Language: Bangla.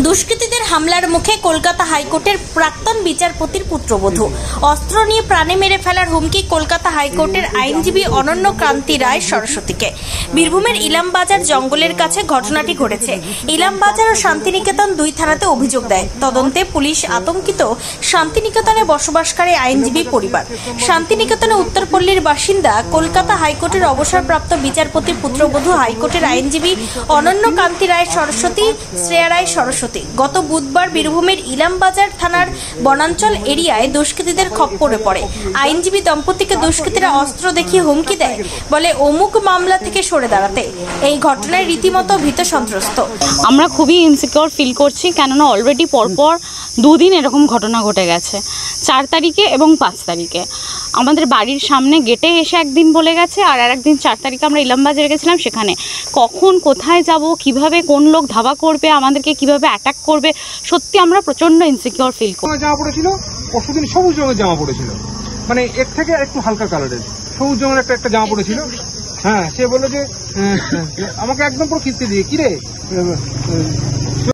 দুষ্কৃতীদের হামলার মুখে কলকাতা হাইকোর্টের প্রাক্তন বিচারপতির পুত্রবধূ। অস্ত্র নিয়ে প্রাণে মেরে ফেলার হুমকি কলকাতা হাইকোর্টের আইনজীবী অনন্য ক্রান্তি রায় সরস্বতীকে। বীরভূমের ইলামবাজার জঙ্গলের কাছে ঘটনাটি ঘটেছে। ইলামবাজার ও শান্তিনিকেতন দুই থানাতে অভিযোগ দেয়। তদন্তে পুলিশ আতঙ্কিত শান্তিনিকেতনে বসবাসকারী আইনজীবী পরিবার। শান্তিনিকেতনে উত্তরপল্লীর বাসিন্দা কলকাতা হাইকোর্টের অবসরপ্রাপ্ত বিচারপতির পুত্রবধূ হাইকোর্টের আইনজীবী অনন্য ক্রান্তি রায় সরস্বতী, শ্রেয়া রায় সরস্বতী গত বুধবার বীরভূমের ইলামবাজার থানার বনাঞ্চল এরিয়ায় দুষ্কৃতীদের খপ্পরে পড়ে। আইনজীবী দম্পতিকে দুষ্কৃতীরা অস্ত্র দেখিয়ে হুমকি দেয়, বলে অমুক মামলা থেকে সরে দাঁড়াতে। এই ঘটনায় রীতিমতো ভীত সন্ত্রস্ত। আমরা খুবই ইনসিকিউর ফিল করছি, কেননা অলরেডি পরপর দুদিন এরকম ঘটনা ঘটে গেছে, 4 তারিখে এবং 5 তারিখে। আমাদের বাড়ির সামনে গেটে এসে একদিন বলে গেছে, আর একদিন 4 তারিখে আমরা ইলামবাজারে গেছিলাম। সেখানে কখন কোথায় যাব, কিভাবে কোন লোক ধাওয়া করবে, আমাদেরকে কিভাবে অ্যাটাক করবে, সত্যি আমরা প্রচন্ড ইনসিকিউর ফিল করি। জামা পড়েছিল, পরশুদিন সবুজ রঙের জামা পড়েছিল, মানে এর থেকে একটু হালকা কালারের সবুজ রঙের একটা জামা পড়েছিল। হ্যাঁ, সে বললো যে আমাকে একদম পুরো খিস্তি দিয়ে, কিরে